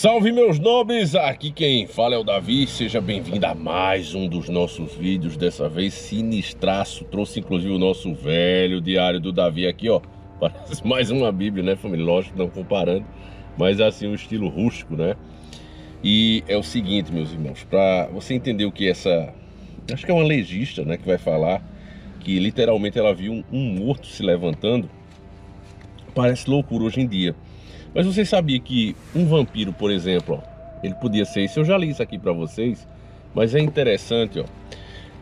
Salve meus nobres, aqui quem fala é o Davi, seja bem-vindo a mais um dos nossos vídeos, dessa vez sinistraço, trouxe inclusive o nosso velho diário do Davi aqui, ó, parece mais uma bíblia, né família, lógico, não comparando, mas assim um estilo rústico, né, e é o seguinte meus irmãos, para você entender o que essa, acho que é uma legista, né, que vai falar, que literalmente ela viu um morto se levantando, parece loucura hoje em dia. Mas você sabia que um vampiro, por exemplo, ó, ele podia ser isso? Eu já li isso aqui pra vocês, mas é interessante, ó.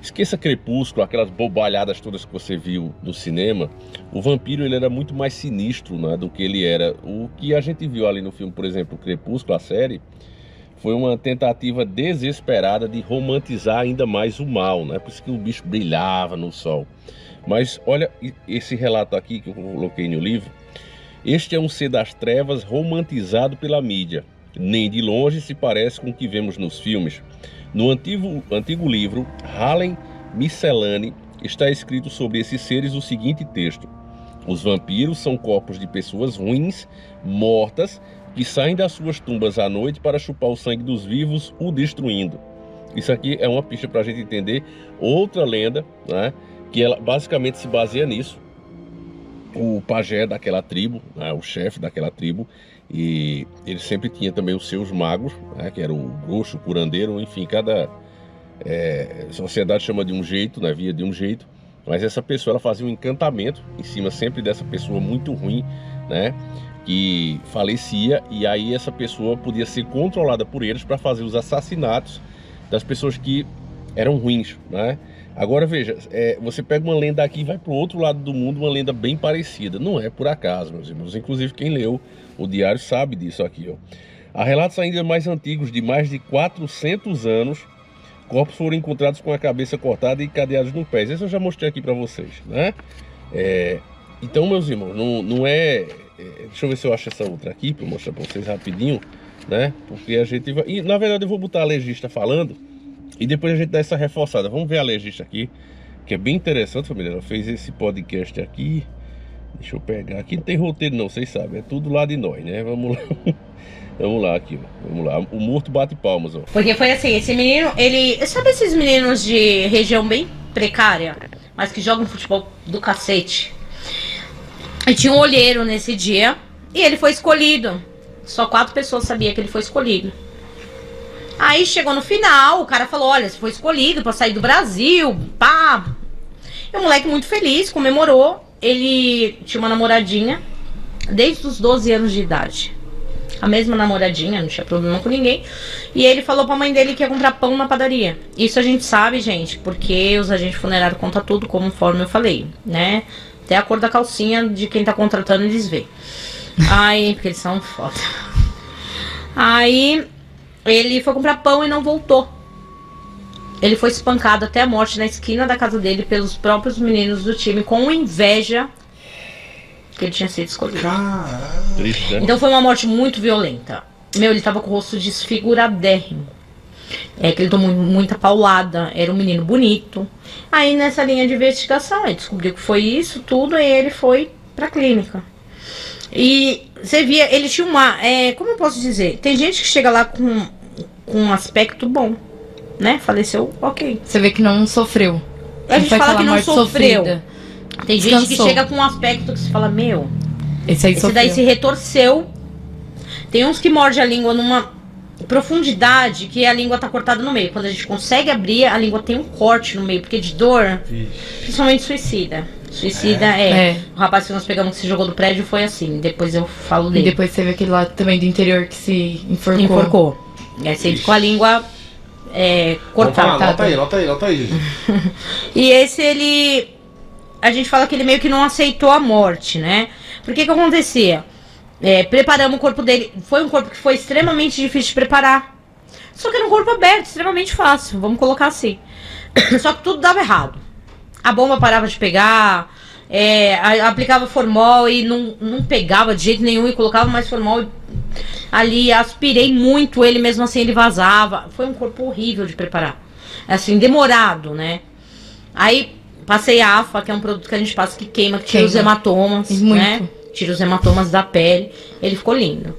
Esqueça Crepúsculo, aquelas bobalhadas todas que você viu no cinema. O vampiro, ele era muito mais sinistro, né, do que ele era. O que a gente viu ali no filme, por exemplo, Crepúsculo, a série, foi uma tentativa desesperada de romantizar ainda mais o mal, né? Por isso que o bicho brilhava no sol. Mas olha esse relato aqui que eu coloquei no livro. Este é um ser das trevas romantizado pela mídia. Nem de longe se parece com o que vemos nos filmes. No antigo livro, Halen Miscellany, está escrito sobre esses seres o seguinte texto: os vampiros são corpos de pessoas ruins, mortas, que saem das suas tumbas à noite para chupar o sangue dos vivos, o destruindo. Isso aqui é uma pista para a gente entender outra lenda, né, que ela basicamente se baseia nisso. O pajé daquela tribo, né, o chefe daquela tribo, e ele sempre tinha também os seus magos, né, que era o bruxo, o curandeiro, enfim, cada sociedade chama de um jeito, né, via de um jeito, mas essa pessoa ela fazia um encantamento em cima sempre dessa pessoa muito ruim, né, que falecia, e aí essa pessoa podia ser controlada por eles para fazer os assassinatos das pessoas que eram ruins, né. Agora veja, você pega uma lenda aqui e vai para o outro lado do mundo, uma lenda bem parecida. Não é por acaso, meus irmãos. Inclusive quem leu o diário sabe disso aqui, ó. Há relatos ainda mais antigos, de mais de 400 anos, corpos foram encontrados com a cabeça cortada e cadeados no pé. Isso eu já mostrei aqui para vocês, né? Então, meus irmãos, não é... Deixa eu ver se eu acho essa outra aqui, para mostrar para vocês rapidinho, né? Porque a gente vai... E, na verdade, eu vou botar a legista falando, e depois a gente dá essa reforçada. Vamos ver a legista aqui, que é bem interessante, família. Ela fez esse podcast aqui. Deixa eu pegar. Aqui não tem roteiro não, vocês sabem. É tudo lá de nós, né? Vamos lá. Vamos lá aqui, ó. Vamos lá. O morto bate palmas, ó. Porque foi assim, esse menino, ele... Sabe esses meninos de região bem precária, mas que jogam futebol do cacete? E tinha um olheiro nesse dia, e ele foi escolhido. Só 4 pessoas sabiam que ele foi escolhido. Aí chegou no final, o cara falou, olha, você foi escolhido pra sair do Brasil, pá. E o moleque muito feliz, comemorou. Ele tinha uma namoradinha desde os 12 anos de idade. A mesma namoradinha, não tinha problema com ninguém. E ele falou pra mãe dele que ia comprar pão na padaria. Isso a gente sabe, gente, porque os agentes funerários contam tudo, conforme eu falei, né? Até a cor da calcinha de quem tá contratando eles veem. Aí, porque eles são foda. Aí... ele foi comprar pão e não voltou. Ele foi espancado até a morte na esquina da casa dele pelos próprios meninos do time, com inveja que ele tinha sido escolhido. Triste, né? Então foi uma morte muito violenta. Meu, ele tava com o rosto desfiguradérrimo. Que ele tomou muita paulada. Era um menino bonito. Aí nessa linha de investigação, ele descobriu que foi isso tudo, e ele foi pra clínica. E você via, ele tinha uma... como eu posso dizer? Tem gente que chega lá com um aspecto bom, né? Faleceu, ok. Você vê que não sofreu. A gente fala que não sofreu. Sofrida. Tem gente que chega com um aspecto que você fala, meu... Esse daí se retorceu. Tem uns que mordem a língua numa profundidade que a língua tá cortada no meio. Quando a gente consegue abrir, a língua tem um corte no meio, porque de dor, principalmente suicida. Suicida O rapaz que nós pegamos que se jogou do prédio foi assim. Depois eu falo dele. E depois teve aquele lá também do interior que se enforcou. Enforcou. Sempre com a língua cortada. Anota aí, gente. E esse, ele... A gente fala que ele meio que não aceitou a morte, né? Porque que acontecia? Preparamos o corpo dele. Foi um corpo que foi extremamente difícil de preparar. Só que era um corpo aberto, extremamente fácil. Vamos colocar assim. Só que tudo dava errado. A bomba parava de pegar, aplicava formol e não pegava de jeito nenhum, e colocava mais formol ali, aspirei muito ele, mesmo assim ele vazava. Foi um corpo horrível de preparar, assim, demorado, né? Aí passei a AFA, que é um produto que a gente passa que queima, que tira os hematomas, muito, né? Tira os hematomas da pele. Ele ficou lindo.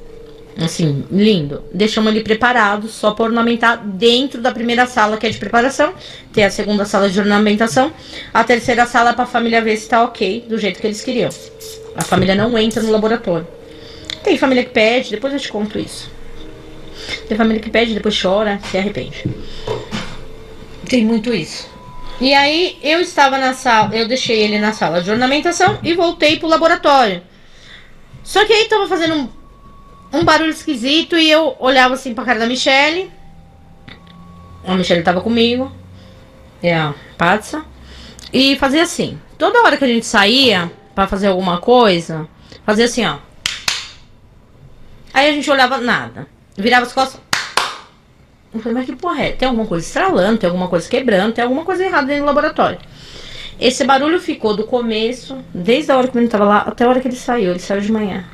Assim, lindo. Deixamos ele preparado só para ornamentar dentro da primeira sala, que é de preparação. Tem a segunda sala de ornamentação. A terceira sala é para a família ver se tá ok, do jeito que eles queriam. A família não entra no laboratório. Tem família que pede, depois eu te conto isso. Tem família que pede, depois chora, se arrepende. Tem muito isso. E aí, eu estava na sala, eu deixei ele na sala de ornamentação e voltei pro laboratório. Só que aí tava fazendo um barulho esquisito e eu olhava assim pra cara da Michelle. A Michelle tava comigo. É a Patsa. E fazia assim. Toda hora que a gente saía pra fazer alguma coisa, fazia assim, ó. Aí a gente olhava nada. Virava as costas. Eu falei, mas que porra é? Tem alguma coisa estralando, tem alguma coisa quebrando, tem alguma coisa errada dentro do laboratório. Esse barulho ficou do começo, desde a hora que o menino tava lá, até a hora que ele saiu. Ele saiu de manhã.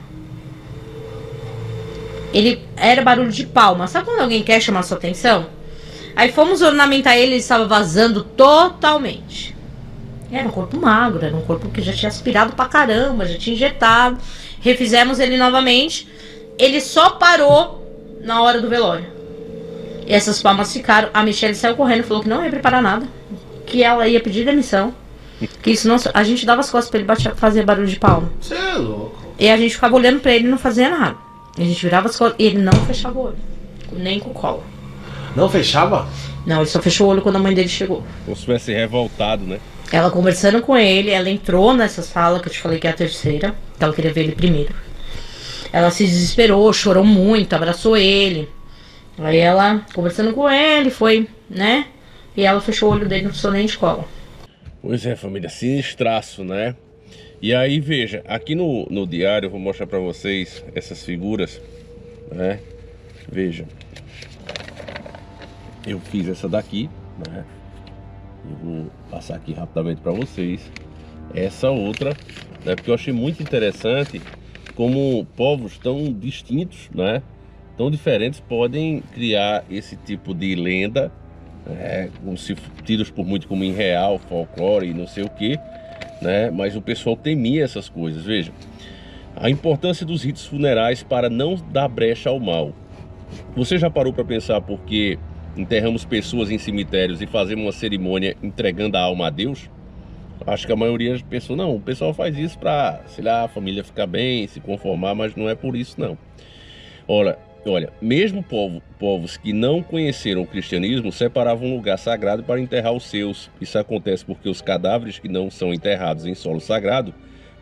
Ele era barulho de palma. Sabe quando alguém quer chamar sua atenção? Aí fomos ornamentar ele estava vazando totalmente. Era um corpo magro, era um corpo que já tinha aspirado pra caramba, já tinha injetado. Refizemos ele novamente. Ele só parou na hora do velório. E essas palmas ficaram. A Michelle saiu correndo, falou que não ia preparar nada, que ela ia pedir demissão. Que isso não. A gente dava as costas pra ele fazer barulho de palma. Você é louco. E a gente ficava olhando pra ele e não fazia nada. A gente virava as costas e ele não fechava o olho. Nem com cola. Não fechava? Não, ele só fechou o olho quando a mãe dele chegou. Como se tivesse revoltado, né? Ela conversando com ele, ela entrou nessa sala que eu te falei que é a terceira, que ela queria ver ele primeiro. Ela se desesperou, chorou muito, abraçou ele. Aí ela, conversando com ele, foi, né? E ela fechou o olho dele, não precisou nem de cola. Pois é, família, sinistraço, né? E aí, veja, aqui no diário eu vou mostrar pra vocês essas figuras, né? Vejam. Eu fiz essa daqui, né? Eu vou passar aqui rapidamente pra vocês. Essa outra, né? Porque eu achei muito interessante como povos tão distintos, né? Tão diferentes podem criar esse tipo de lenda, como se tidos por muito como irreal, folclore e não sei o que, né? Mas o pessoal temia essas coisas. Veja, a importância dos ritos funerais para não dar brecha ao mal. Você já parou para pensar por que enterramos pessoas em cemitérios e fazemos uma cerimônia entregando a alma a Deus? Acho que a maioria das pessoas, não, o pessoal faz isso para, sei lá, a família ficar bem, se conformar, mas não é por isso não. Olha, mesmo povos que não conheceram o cristianismo separavam um lugar sagrado para enterrar os seus. Isso acontece porque os cadáveres que não são enterrados em solo sagrado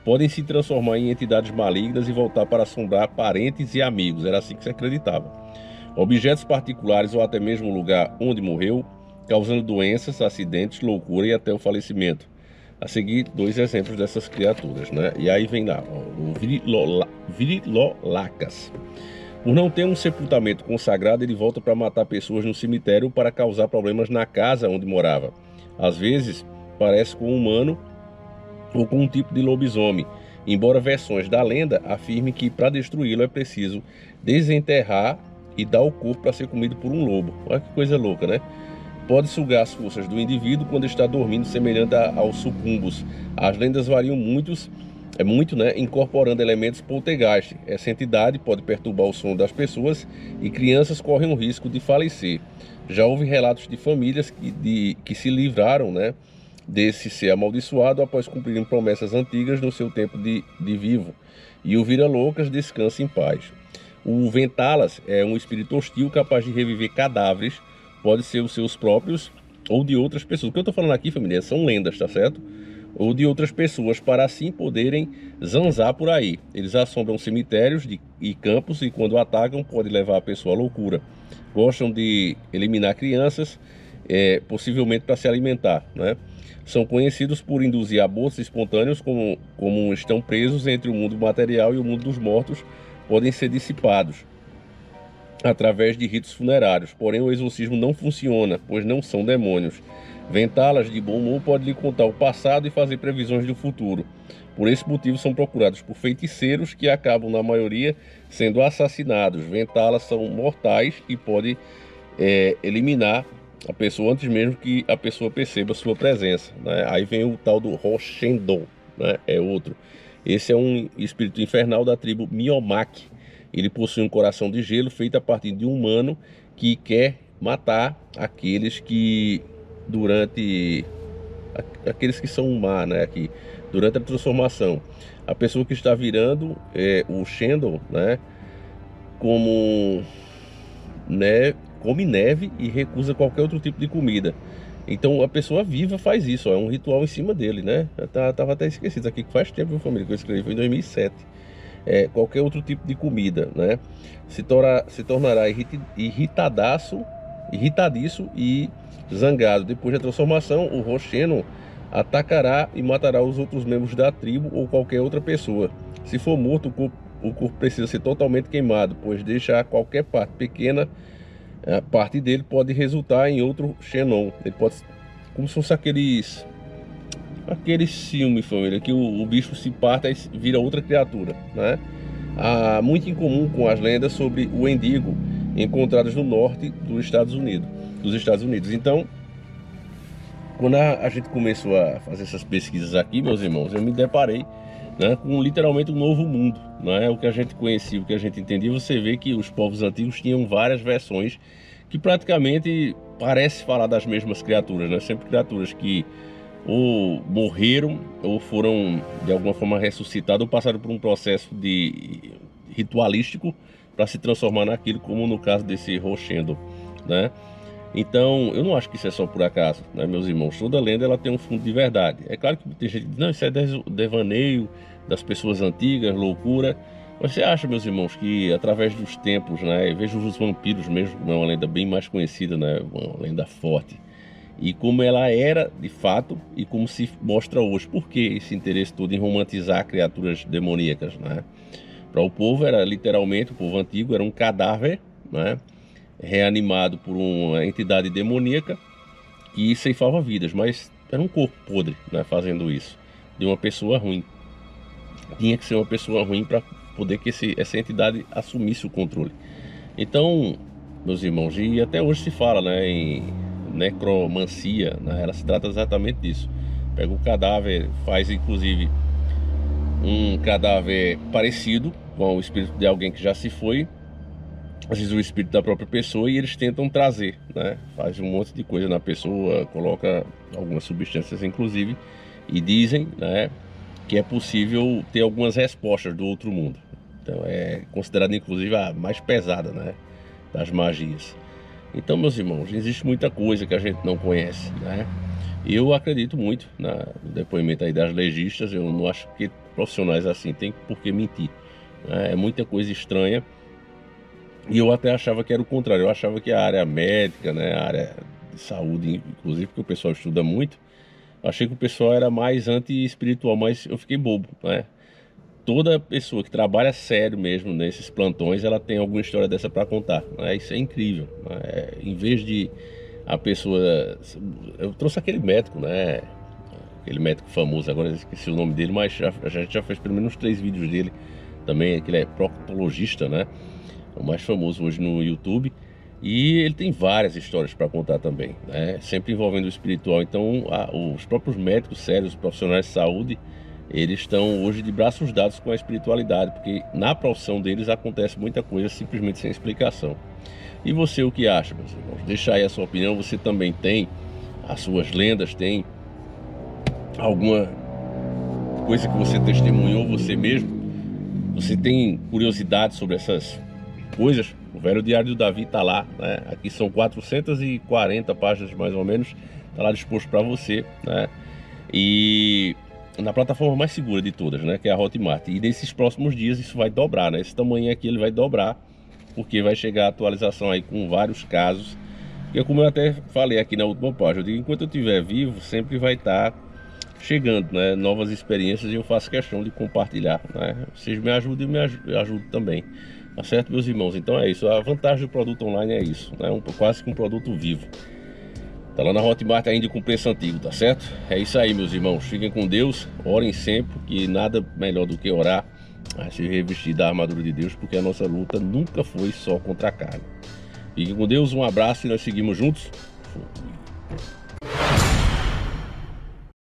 podem se transformar em entidades malignas e voltar para assombrar parentes e amigos. Era assim que se acreditava. Objetos particulares ou até mesmo o lugar onde morreu, causando doenças, acidentes, loucura e até o falecimento. A seguir, 2 exemplos dessas criaturas, né? E aí vem lá, o Virilolacas. Por não ter um sepultamento consagrado, ele volta para matar pessoas no cemitério para causar problemas na casa onde morava. Às vezes, parece com um humano ou com um tipo de lobisomem, embora versões da lenda afirmem que para destruí-lo é preciso desenterrar e dar o corpo para ser comido por um lobo. Olha que coisa louca, né? Pode sugar as forças do indivíduo quando está dormindo, semelhante aos sucumbos. As lendas variam muito, né, incorporando elementos poltergeist. Essa entidade pode perturbar o sono das pessoas e crianças correm o risco de falecer. Já houve relatos de famílias que se livraram, né, desse ser amaldiçoado após cumprirem promessas antigas no seu tempo de vivo. E o Vira-Loucas descansa em paz. O Ventalas é um espírito hostil capaz de reviver cadáveres. Pode ser os seus próprios ou de outras pessoas. O que eu estou falando aqui, família, são lendas, tá certo? Ou de outras pessoas, para assim poderem zanzar por aí. Eles assombram cemitérios e campos e quando atacam pode levar a pessoa à loucura. Gostam de eliminar crianças, possivelmente para se alimentar, né? São conhecidos por induzir abortos espontâneos, como estão presos entre o mundo material e o mundo dos mortos, podem ser dissipados através de ritos funerários. Porém, o exorcismo não funciona, pois não são demônios. Ventalas de bom humor pode lhe contar o passado e fazer previsões do futuro. Por esse motivo são procurados por feiticeiros que acabam, na maioria, sendo assassinados. Ventalas são mortais e podem eliminar a pessoa antes mesmo que a pessoa perceba sua presença, né? Aí vem o tal do Roshendon, né? É outro. Esse é um espírito infernal da tribo Miomac, Ele possui um coração de gelo feito a partir de um humano que quer matar aqueles que aqueles que são má, né? Aqui, durante a transformação, a pessoa que está virando o Shandon, né? Come neve e recusa qualquer outro tipo de comida. Então a pessoa viva faz isso, é um ritual em cima dele, né? Tava até esquecido aqui que faz tempo, viu, família, que eu escrevi, foi em 2007. Qualquer outro tipo de comida, né? Se tornará irritadiço e zangado. Depois da transformação, o Rosheno atacará e matará os outros membros da tribo ou qualquer outra pessoa. Se for morto, o corpo precisa ser totalmente queimado, pois deixar qualquer parte pequena, a parte dele pode resultar em outro Xenon. Ele pode, como se fosse aqueles filmes, família, que o bicho se parte e vira outra criatura, né? Muito em comum com as lendas sobre o Wendigo, encontradas no norte dos Estados Unidos. Então, quando a gente começou a fazer essas pesquisas aqui, meus irmãos, eu me deparei, né, com literalmente um novo mundo, né? O que a gente conhecia, o que a gente entendia. Você vê que os povos antigos tinham várias versões que praticamente parece falar das mesmas criaturas, né? Sempre criaturas que ou morreram ou foram de alguma forma ressuscitadas ou passaram por um processo ritualístico para se transformar naquilo, como no caso desse Roshendo, né? Então, eu não acho que isso é só por acaso, né, meus irmãos? Toda lenda ela tem um fundo de verdade. É claro que tem gente que diz, não, isso é devaneio das pessoas antigas, loucura. Mas você acha, meus irmãos, que através dos tempos, né, eu vejo os vampiros mesmo, como é uma lenda bem mais conhecida, né, uma lenda forte, e como ela era de fato e como se mostra hoje. Por que esse interesse todo em romantizar criaturas demoníacas, né? Para o povo era literalmente, o povo antigo era um cadáver, né, reanimado por uma entidade demoníaca que ceifava vidas, mas era um corpo podre, né, fazendo isso, de uma pessoa ruim. Tinha que ser uma pessoa ruim para poder que essa entidade assumisse o controle. Então, meus irmãos, e até hoje se fala, né, em necromancia, né, ela se trata exatamente disso. Pega o cadáver, faz inclusive um cadáver parecido com o espírito de alguém que já se foi, às vezes o espírito da própria pessoa, e eles tentam trazer, né? Faz um monte de coisa na pessoa, coloca algumas substâncias inclusive, e dizem, né, que é possível ter algumas respostas do outro mundo. Então é considerada inclusive a mais pesada, né, das magias. Então, meus irmãos, existe muita coisa que a gente não conhece, né? Eu acredito muito no depoimento aí das legistas. Eu não acho que profissionais assim tem por que mentir, né? É muita coisa estranha. E eu até achava que era o contrário. Eu achava que a área médica, né, a área de saúde, inclusive, porque o pessoal estuda muito, achei que o pessoal era mais anti-espiritual, mas eu fiquei bobo, né? Toda pessoa que trabalha sério mesmo nesses plantões, ela tem alguma história dessa para contar, né? Isso é incrível, né? Em vez de a pessoa... Eu trouxe aquele médico, né? Aquele médico famoso, agora eu esqueci o nome dele, mas a gente já fez pelo menos 3 vídeos dele também, que ele é proctologista, né? É o mais famoso hoje no YouTube. E ele tem várias histórias para contar também, né? Sempre envolvendo o espiritual. Então, os próprios médicos sérios, os profissionais de saúde, eles estão hoje de braços dados com a espiritualidade, porque na profissão deles acontece muita coisa simplesmente sem explicação. E você, o que acha, meus irmãos? Deixa aí a sua opinião. Você também tem as suas lendas, tem alguma coisa que você testemunhou você mesmo? Você tem curiosidade sobre essas coisas? O Velho Diário do Davi está lá, né? Aqui são 440 páginas mais ou menos, está lá disposto para você, né? E na plataforma mais segura de todas, né, que é a Hotmart. E nesses próximos dias isso vai dobrar, né? Esse tamanho aqui ele vai dobrar, porque vai chegar a atualização aí com vários casos. E como eu até falei aqui na última página, eu digo, enquanto eu estiver vivo, sempre vai estar chegando, né, novas experiências, e eu faço questão de compartilhar, né? Vocês me ajudam e eu ajudo também. Tá certo, meus irmãos? Então é isso. A vantagem do produto online é isso, né? Quase que um produto vivo. Tá lá na Hotmart ainda com preço antigo, tá certo? É isso aí, meus irmãos. Fiquem com Deus, orem sempre, que nada melhor do que orar, a se revestir da armadura de Deus, porque a nossa luta nunca foi só contra a carne. Fiquem com Deus, um abraço e nós seguimos juntos. Fui.